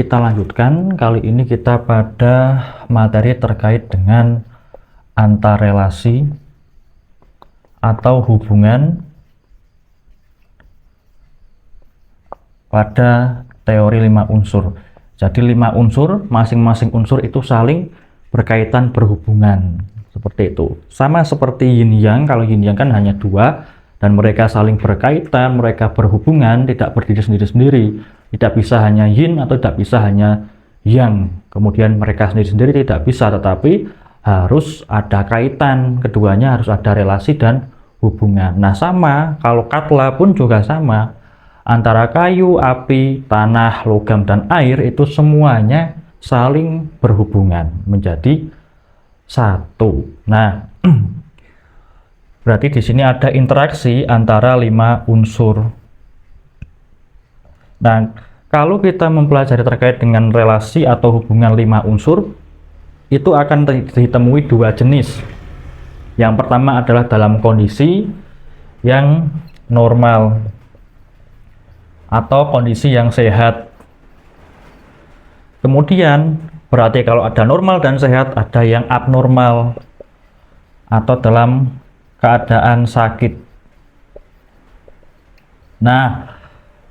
kita lanjutkan. Kali ini kita pada materi terkait dengan antarelasi atau hubungan pada teori 5 unsur. Jadi 5 unsur, masing-masing unsur itu saling berkaitan berhubungan. Seperti itu. Sama seperti yin yang, kalau yin yang kan hanya 2 dan mereka saling berkaitan, mereka berhubungan, tidak berdiri sendiri-sendiri. Tidak bisa hanya yin atau tidak bisa hanya yang. Kemudian mereka sendiri-sendiri tidak bisa, tetapi harus ada kaitan, keduanya harus ada relasi dan hubungan. Nah sama, kalau katla pun juga sama. Antara kayu, api, tanah, logam, dan air itu semuanya saling berhubungan menjadi satu. Nah, berarti di sini ada interaksi antara 5 unsur. Nah, kalau kita mempelajari terkait dengan relasi atau hubungan 5 unsur, itu akan ditemui 2 jenis. Yang pertama adalah dalam kondisi yang normal atau kondisi yang sehat. Kemudian berarti kalau ada normal dan sehat, ada yang abnormal atau dalam keadaan sakit. Nah,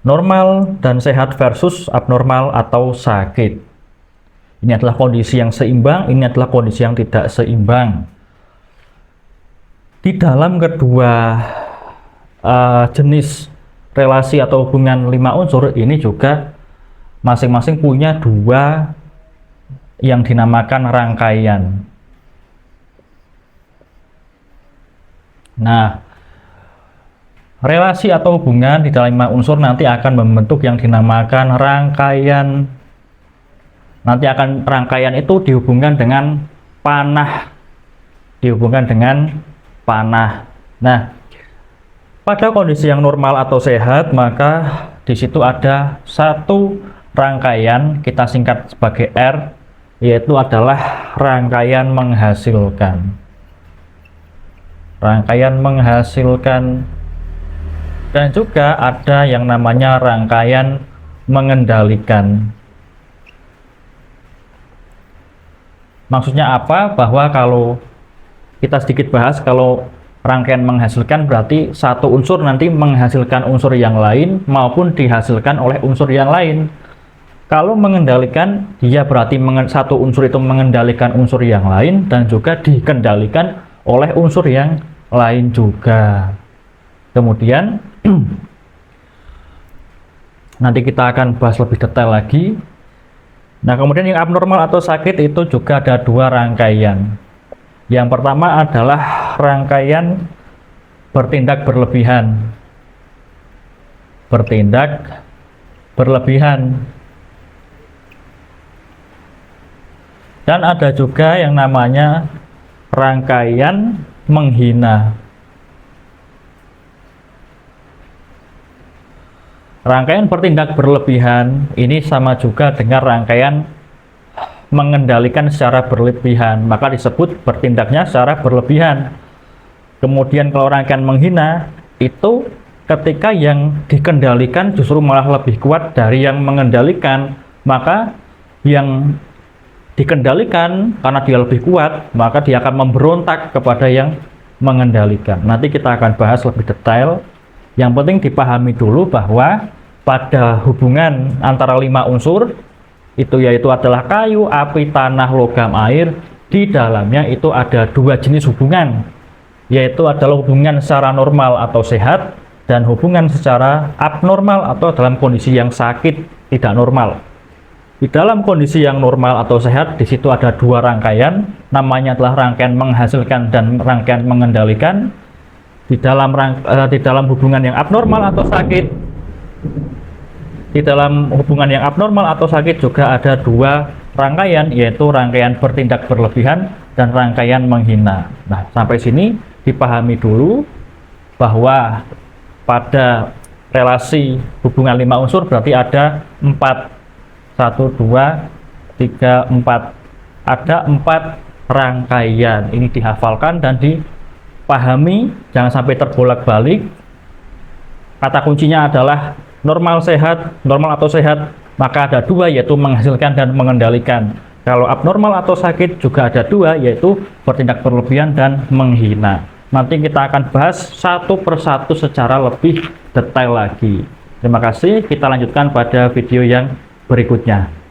normal dan sehat versus abnormal atau sakit. Ini adalah kondisi yang seimbang, ini adalah kondisi yang tidak seimbang. Di dalam kedua jenis relasi atau hubungan 5 unsur ini juga masing-masing punya 2 yang dinamakan rangkaian. Nah, relasi atau hubungan di dalam 5 unsur nanti akan membentuk yang dinamakan rangkaian. Nanti akan rangkaian itu dihubungkan dengan panah. Dihubungkan dengan panah. Nah, pada kondisi yang normal atau sehat, maka di situ ada satu rangkaian, kita singkat sebagai R, yaitu adalah rangkaian menghasilkan. Rangkaian menghasilkan. Dan juga ada yang namanya rangkaian mengendalikan. Maksudnya apa? Bahwa kalau kita sedikit bahas, kalau rangkaian menghasilkan berarti satu unsur nanti menghasilkan unsur yang lain maupun dihasilkan oleh unsur yang lain. Kalau mengendalikan, dia berarti satu unsur itu mengendalikan unsur yang lain dan juga dikendalikan oleh unsur yang lain juga. Kemudian nanti kita akan bahas lebih detail lagi. Nah, kemudian yang abnormal atau sakit itu juga ada 2 rangkaian. Yang pertama adalah rangkaian bertindak berlebihan. Bertindak berlebihan. Dan ada juga yang namanya rangkaian menghina. Rangkaian bertindak berlebihan ini sama juga dengan rangkaian mengendalikan secara berlebihan, maka disebut bertindaknya secara berlebihan. Kemudian kalau rangkaian menghina itu ketika yang dikendalikan justru malah lebih kuat dari yang mengendalikan, maka yang dikendalikan karena dia lebih kuat, maka dia akan memberontak kepada yang mengendalikan. Nanti kita akan bahas lebih detail. Yang penting dipahami dulu bahwa pada hubungan antara 5 unsur itu yaitu adalah kayu, api, tanah, logam, air, di dalamnya itu ada 2 jenis hubungan, yaitu adalah hubungan secara normal atau sehat dan hubungan secara abnormal atau dalam kondisi yang sakit, tidak normal. Di dalam kondisi yang normal atau sehat, di situ ada 2 rangkaian, namanya adalah rangkaian menghasilkan dan rangkaian mengendalikan. Di dalam hubungan yang abnormal atau sakit, di dalam hubungan yang abnormal atau sakit juga ada 2 rangkaian, yaitu rangkaian bertindak berlebihan dan rangkaian menghina. Nah, sampai sini dipahami dulu bahwa pada relasi hubungan 5 unsur berarti ada 4. 1, 2, 3, 4. Ada 4 rangkaian. Ini dihafalkan dan dipahami, jangan sampai terbolak-balik. Kata kuncinya adalah normal sehat, normal atau sehat, maka ada dua, yaitu menghasilkan dan mengendalikan. Kalau abnormal atau sakit juga ada dua, yaitu bertindak berlebihan dan menghina. Nanti kita akan bahas satu persatu secara lebih detail lagi. Terima kasih, kita lanjutkan pada video yang berikutnya.